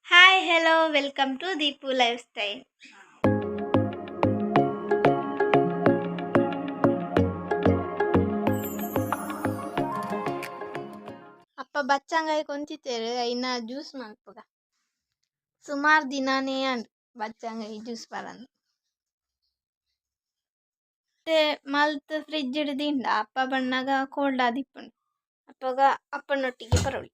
Hi, hello, welcome to Deepu Lifestyle. ಅಪ್ಪ ಬಚ್ಚಂಗಾಯಿ ಕೊಂಚಿತ್ತೇರು ಇನ್ನ juice ಮಲ್ಪುಗ ಸುಮಾರು ದಿನಾನೇ ಅಂಡ್ ಬಚ್ಚಂಗಾಯಿ ಜ್ಯೂಸ್ ಬರನ್ ಮತ್ತೆ ಮಲ್ತ್ ಫ್ರಿಜ್ ಹಿಡ್ದಿಂಡ ಅಪ್ಪ ಬಣ್ಣಗ ಕೋಲ್ಡ್ ಆದಿಪ್ಪುಂಡು ಅಪ್ಪಗ ಅಪ್ಪನೊಟ್ಟಿಗೆ ಬರೋಳಿ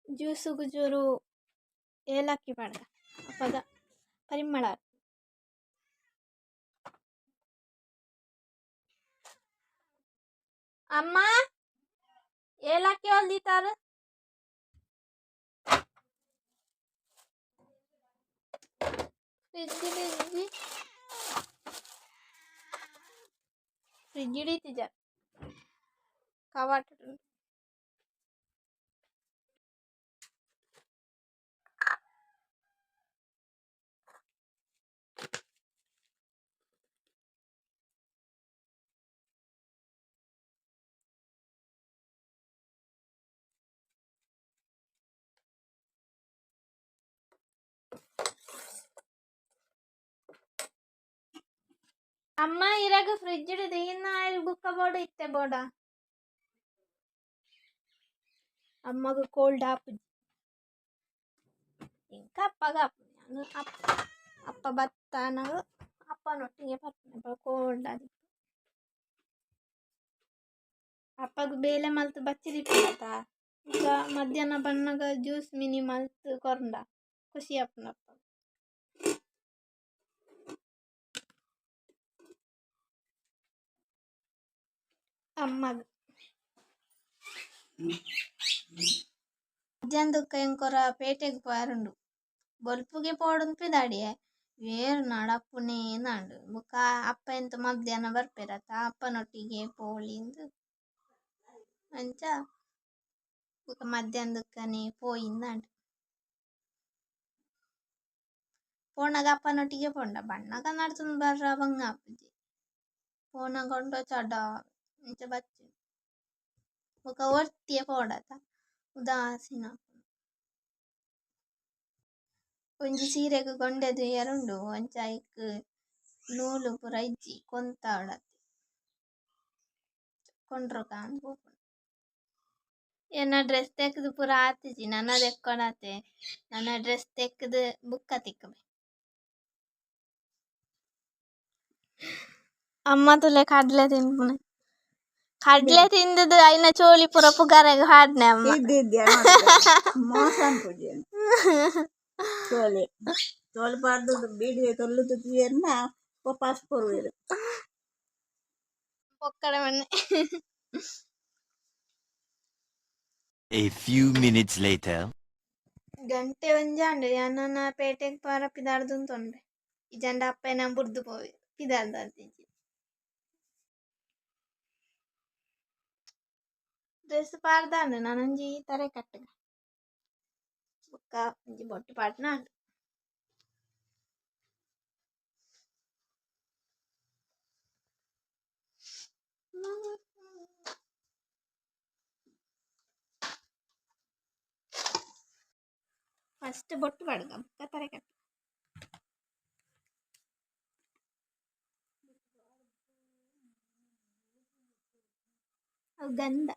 ಜ್ಯೂಸುಗು ಚೂರು ಏಲಕ್ಕಿ ಪಡ್ದ ಅಪ್ಪಗ ಪರಿಮಳ ಅಮ್ಮ ಏಲಕ್ಕಿ ಹೊಲ್ದಿತ್ತಾರ ಫ್ರಿಜ್ ಹಿಡಿತಿಜ ಕವಾಟ ಅಮ್ಮ ಇರಾಗ ಫ್ರಿಜ್ ಹಿಡಿದು ಇನ್ನ ಬುಕ್ಕ ಬೋರ್ಡ್ ಇತ್ತೆ ಬೋರ್ಡ ಅಮ್ಮಗ ಕೋಲ್ಡ್ ಆಪುಜಿ ಇಂಕ ಅಪ್ಪಗ ಆಪುಜಿ ನಾನು ಅಪ್ಪ ಬತ್ತಾನಗ ಅಪ್ಪನೊಟ್ಟಿಗೆ ಬರ್ತಾನೆ ಕೋಲ್ಡ್ ಆದಿ ಅಪ್ಪಗ ಬೇಲೆ ಮಲ್ತು ಬಚ್ಚಿದಿಪ್ಪ ಈಗ ಮಧ್ಯಾಹ್ನ ಬಣ್ಣಗ ಜ್ಯೂಸ್ ಮಿನಿ ಮಲ್ತು ಕೊರ್ಂಡ ಖುಷಿ ಅಪ್ಪನ ಅಪ್ಪ ಅಮ್ಮಗ ಮಧ್ಯಾಹ್ನದಕ್ಕ ಎಂಕೊರ ಪೇಟೆಗೆ ಪಾರುಂಡು ಬೊಲ್ಪುಗೆ ಪೋಡುಂಪಿದಾಡಿಯೆ ಬೇರು ನಡಪುನೇ ನಾಂಡು ಬುಕ್ಕ ಅಪ್ಪ ಎಂತ ಮಧ್ಯಾಹ್ನ ಬರ್ಪೆರತ್ತ ಅಪ್ಪನೊಟ್ಟಿಗೆ ಪೋಳಿಂದು ಅಂಚ ಬುಕ್ಕ ಮಧ್ಯಾಹ್ನದಕ್ಕನೆ ಪೋಯಿಂದಾಂಡು ಪೋಣಗ ಅಪ್ಪನೊಟ್ಟಿಗೆ ಪೋಂಡ ಬಣ್ಣಗ ನಡ್ತುಂಡು ಬರ್ರ ಬಂಗ ಆಪುಜಿ ಪೋನ ಗೊಂಡೋ ಚಡ ಅಂಚ ಬಚ್ಚು ಬುಕ್ಕ ಒರ್ತಿಯೆ ಪೋಡತ ಉದಾಸೀನ ಒಂಜಿ ಸೀರೆಗ್ ಗೊಂಡೆದು ಎರುಂಡು ಅಂಚ ಐಕ್ ನೂಲು ಪೂರ ಇಜ್ಜಿ ಕೊಂತ ಉಡತೆ ಕೊಂಡ್ರ ಕಾನ್ ಪೋಪುಂಡು ಏನ ಡ್ರೆಸ್ ತೆಕ್ದು ಪೂರ ಆತಿಜಿ ನನ್ನ ತೆಕ್ಕೊಡತೆ ನನ್ನ ಡ್ರೆಸ್ ತೆಕ್ದು ಬುಕ್ಕ ತಿಕ್ಕಬೆ ಅಮ್ಮ ತುಲೆ ಕಡ್ಲೆ ತಿನ್ಪುನೆ ಕಡ್ಲೆ ತಿಂದದು ಐನ ಚೋಳಿ ಪೂರ ಪುಗಾರೆಗ್ ಹಾಡ್ನೆ ಅಮ್ಮ ಮೋಸನ್ ಪೂಜೆ ತೋಲೆ ತೋಲೆ ಪಾಡ್ದು ಬೀಡಿಗೆ ತೊಲ್ಲುದು ತುಯರ್ನ ವಾಪಸ್ ಕೊರುವೆರು ಪೊಕ್ಕಡೆ ಮಣ್ಣೆ A few minutes later. ಗಂಟೆ ಒಂಜಾಂಡು ಯಾನನ ಪೇಟೆಗ್ ಪಾರ ಪಿದಾರ್ದುಂತೊಂಡೆ ಇಜಂಡ ಅಪ್ಪನ ಬುಡ್ದು ಪೋವೆ ಪಿದಾರ್ದಾರ್ದಿಜ್ಜಿ ಡ್ರೆಸ್ ಪಾರ್ದಾಂಡು ನಾನೊಂಜಿ ತರೆ ಕಟ್ಟಗ ಬುಕ್ಕ ಒಂಜಿ ಬೊಟ್ಟು ಪಾಡ್ನ ಫಸ್ಟ್ ಬೊಟ್ಟು ಪಡ್ಗ ಬುಕ್ಕ ತಾರೆ ಕಟ್ಟು ಅವು ಗಂಧ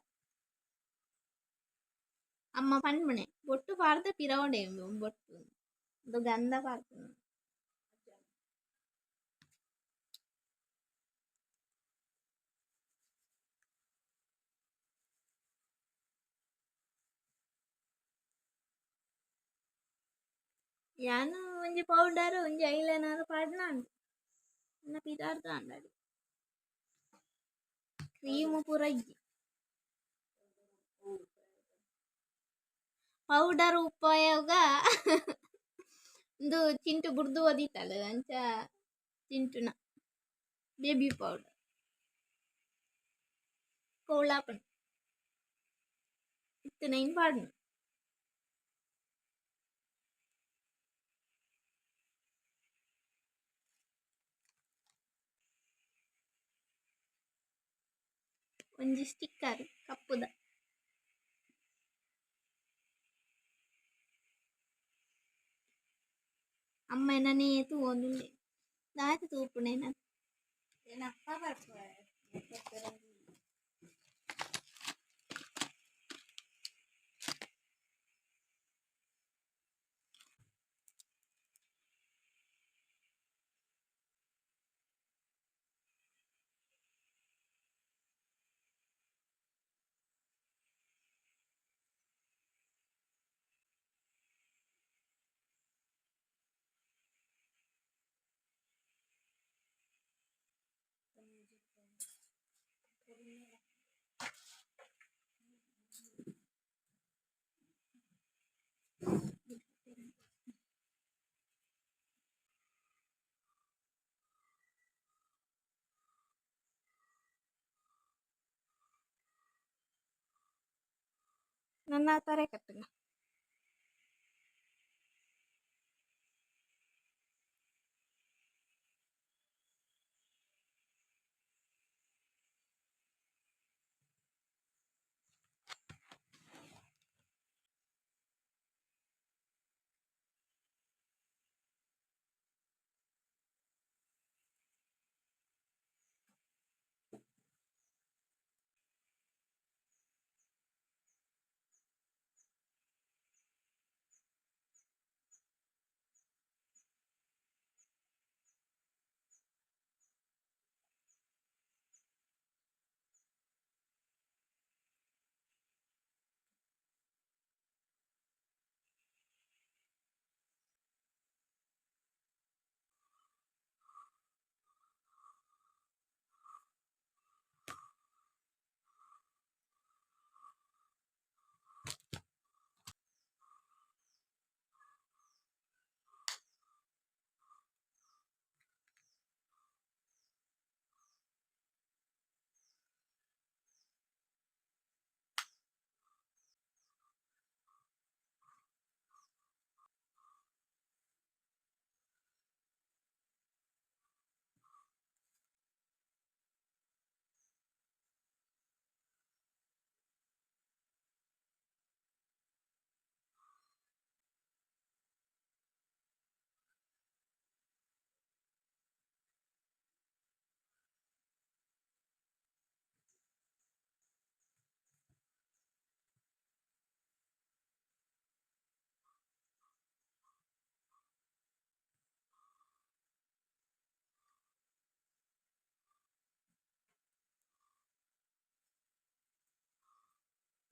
ಅಮ್ಮ ಪಣ್ಮಣೆ ಬೊಟ್ಟು ಪಾಡ್ದೆ ಪಿರವಣೆ ಬೊಟ್ಟು ಅದು ಗಂಧ ಪಾಡ್ದು ಯಾನು ಒಂಜಿ ಪೌಡರ್ ಒಂಜಿ ಐಲೈನರ್ ಪಾಡ್ನ ಉಂಡು ನನ್ನ ಪಿದಾರ್ದ ಅಂಡಾಡಿ ಕ್ರೀಮು ಪೂರ ಇಜ್ಜಿ ಪೌಡರ್ ಉಪಯೋಗ ಒಂದು ಚಿಂಟು ಬುಡ್ದು ಓದಿತ್ತಲ್ಲ ಅಂಚ ಚಿಂಟುನ ಬೇಬಿ ಪೌಡರ್ ಕೋಳಾಪಣ್ ಇತ್ತು ನೈನ್ ಪಾಡ್ನು ಒಂಜಿ ಸ್ಟಿಕ್ಕರ್ ಕಪ್ಪುದ ಅಮ್ಮ ಏನನೇ ತೂವೊಂದುಂಡೆ ದಾಯತ ತೂಪುಣೆ ನಾನು ಏನಪ್ಪ ಬರ್ತಾರೆ ನನ್ನ ತಾರೆ ಕಟ್ಟುಗ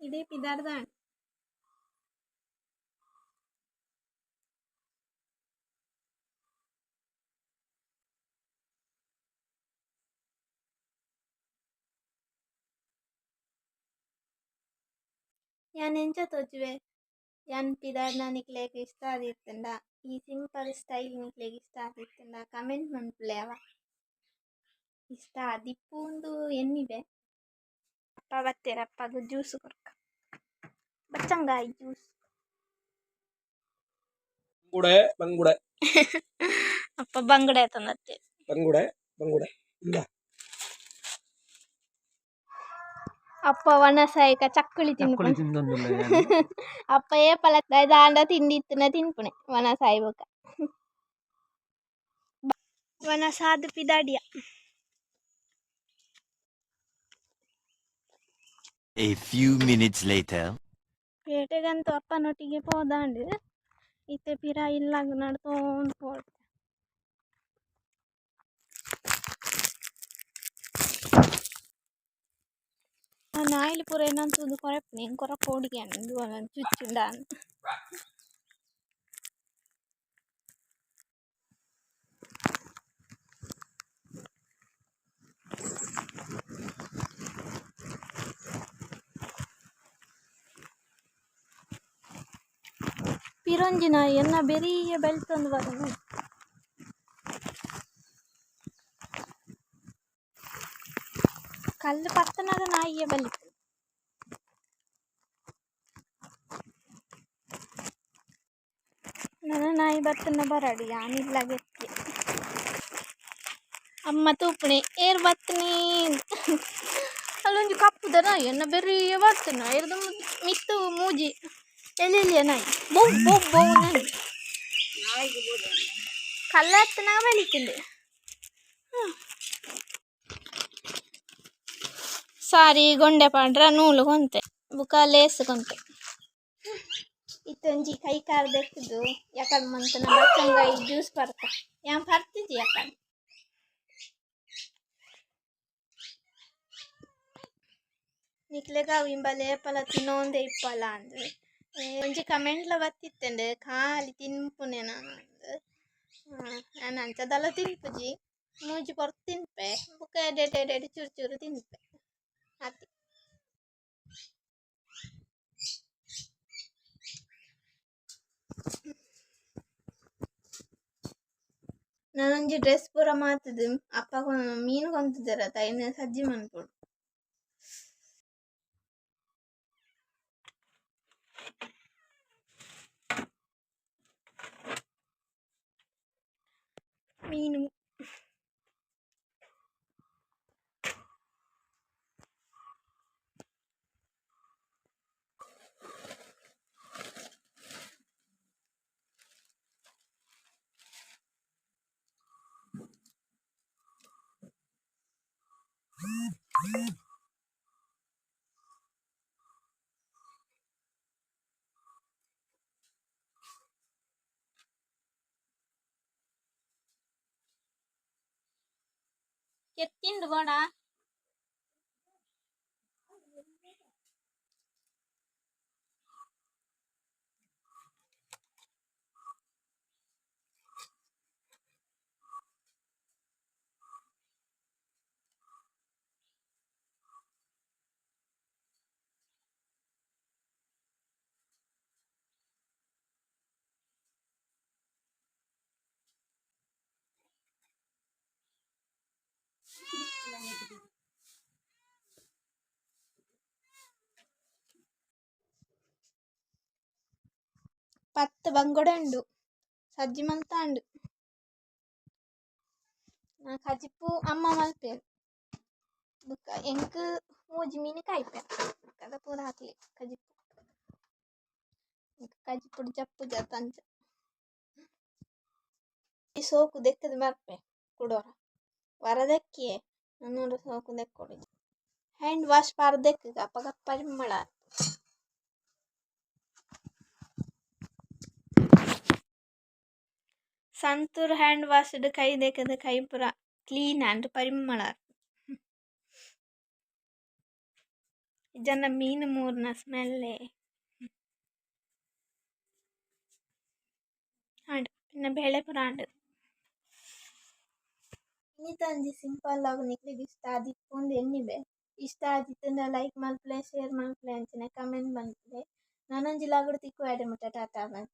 ಇದೇ ಪಿದಾರ್ದ ಯಾನ್ ಎಂಚ ತೋಜುವೆ ಯಾನ್ ಪಿದಾರ್ನ ನಿಕ್ಲೆಗ್ ಇಷ್ಟ ಆದಿತ್ತಂಡ ಈ ಸಿಂಪಲ್ ಸ್ಟೈಲ್ ನಿಕ್ಲೆಗ್ ಇಷ್ಟ ಆದಿತ್ತಂಡ ಕಮೆಂಟ್ ಮನ್ಪುಲೆ ಅವ ಇಷ್ಟ ಆದಿಪ್ಪುಂದು ಎನ್ನಿವೆ ಅಪ್ಪ ಬತ್ತೇರ ಅಪ್ಪಗ ಜ್ಯೂಸ್ ಕೊರ್ಕ ಬಚ್ಚಂಗಾಯಿ ಜ್ಯೂಸ್ ಬಂಗುಡೆ ಅಪ್ಪ ಬಂಗುಡೆ ತಂದತ್ತೆ ಬಂಗುಡೆ ಇಲ್ಲ ಅಪ್ಪ ವನಸಾಯಕ ಚಕ್ಕುಳಿ ಚಕ್ಕುಳಿ ತಿನ್ಪುಣೆ ತಿಂದೊಂದುಲ್ಲ ಅಪ್ಪ ಏ ಪಲ ದಾಂಡ ತಿಂಡಿ ಇತ್ತನ ತಿನ್ಪುಣೆ ವನಸಾಯಿ ಬೊಕ ವನಸಾದ ಪಿದಾಡಿಯ A few minutes later. ಪೇಟೆಗಂತೂ ಅಪ್ಪನೊಟ್ಟಿಗೆ ಹೋದಾಂಡು ಇತ್ತೆ ಪಿರ ಇಲ್ಲಾಗ ನಡ್ತೋಂದು ಹೋದ ನಾಯಿಲು ಪೂರ ಏನಂತಂದು ಕೊರಪ್ಪನೆ ಕೊರಪ್ಪ ಹುಡುಗಿ ಅನ್ನದು ಚುಚ್ಚುಂಡ ಪಿರೊಂಜಿ ನಾಯಿ ಎನ್ನ ಬೆರಿಯ ಬೆಳ್ತಂದು ಬರೋದು ಕಲ್ಲು ಪತ್ತನಾಗ ನಾಯಿಯ ಬೆಳಿತು ನನ್ನ ನಾಯಿ ಬತ್ತನ ಬರಡಿ ಯಾನಿಲ್ಲ ಗೆಕ್ಕೆ ಅಮ್ಮ ತೂಪಣೆ ಏರ್ ಬತ್ತನಿ ಅಲ್ಲೊಂದು ಕಪ್ಪುದ ನಾಯಿ ಎನ್ನ ಬೆರಿಯ ಬರ್ತನ ಎರ್ದು ಮಿತ್ತು ಮೂಜಿ ಎಲ್ಲಿಯ ನಾಯಿ ಬೌ ಬೌ ಬೌ ನಾಯಿ ಕಲ್ಲ ಎತ್ತನಾಗ ಬೆಳಿತಿಂದೆ ಸಾರಿ ಗೊಂಡೆ ಪಾಡ್ರ ನೂಲು ಕೊಂತೆ ಬುಕ ಲೇಸ್ ಕೊಂತೆ ಇತ್ತೊಂಜಿ ಕೈ ಕಾರ್ ದೆಕ್ಕದು ಯಾಕಂದ್ ಮಂತನ ಬಚ್ಚಂಗಾಯಿ ಜ್ಯೂಸ್ ಬರ್ತ ಯಾನ್ ಬರ್ತಿದ್ದಿ ಯಾಕಂದ್ ನಿಕ್ಲೆಗ ಇಂಬಲೆ ಪಲ ತಿನ್ನೋಂದೆ ಇಪ್ಪಲ ಅಂದ್ರೆ ಒಂಜಿ ಕಮೆಂಟ್ಲ ಬತ್ತಿತ್ತಂಡೆ ಖಾಲಿ ತಿನ್ಪುನೆ ನಾನು ಅಂದ್ ನಾನು ಅಂಚದಲ್ಲ ತಿನ್ಪುಜಿ ಮೂಜಿ ಪೊರ್ತು ತಿನ್ಪೆ ಬುಕ ಎಡೆ ಚೂರು ಚೂರು ತಿನ್ಪೆ ಅತಿ ನಾನೊಂಜಿ ಡ್ರೆಸ್ ಪೂರ ಮಾತದು ಅಪ್ಪ ಮೀನು ಕೊಂತಿದ್ದಾರ ತೈನ ಸಜ್ಜಿ ಮನ್ಪುಡು ಮೀನು ಎತ್ತಿಂಡು ಗೋಡ ಪತ್ತು ಬಂಗೊಡಂಡು ಸಜ್ಜಿ ಮಲ್ತಾಂಡು ಕಜಿಪ್ಪು ಅಮ್ಮ ಮಲ್ಪೇರು ಬುಕ್ಕ ಎಂಕ್ ಮೂಜಿ ಮೀನು ಕಾಯ್ಪೆ ಕದ ಪೂರ ಹಾಕ್ಲಿ ಕಜಿಪ್ಪು ಕಜಿಪ್ಪುಡು ಜಪ್ಪು ಜತಂಚ ಈ ಸೋಕು ದೆಕ್ಕದ ಬರ್ಪೆ ಕುಡೋರ ವರದಕ್ಕಿಯೇ ನನ್ನೂರು ಸೋಕು ದೆಕ್ಕೊಡು ಹ್ಯಾಂಡ್ ವಾಶ್ ಪಾರ್ದೆಕ್ಕ ಅಪ್ಪಗ ಪರಿಮಳ ಸಂತೂರ್ ಹ್ಯಾಂಡ್ ವಾಶ್ಡ್ ಕೈ ದೆಕ್ಕದ ಕೈ ಪೂರ ಕ್ಲೀನ್ ಆ್ಯಂಡ್ ಪರಿಮಳ ಜನ ಮೀನು ಮೂರ್ನ ಸ್ಮೆಲ್ಲೇ ಆಂಡ್ ಇನ್ನು ಬೇಳೆ ಪೂರ ಆಂಡ್ ಇನ್ನಿತಂಜಿ ಸಿಂಪಲ್ ಆಗಿ ನಿಕ್ಲಿಗೆ ಇಷ್ಟ ಆದಿಪ್ಪೊಂದು ಎಣ್ಣಿಬೆ ಇಷ್ಟ ಆದಿತ್ತಂದ್ರೆ ಲೈಕ್ ಮಲ್ಪಲೆ ಶೇರ್ ಮಲ್ಪಲೆ ಅಂಚನೆ ಕಮೆಂಟ್ ಬಂದಿದೆ ನಾನೊಂಜಿ ಲಾಗುಡು ತಿಕ್ಕು ಆಡೆ ಮುಟ್ಟ ಟಾಟಾ ಬಾಯ್.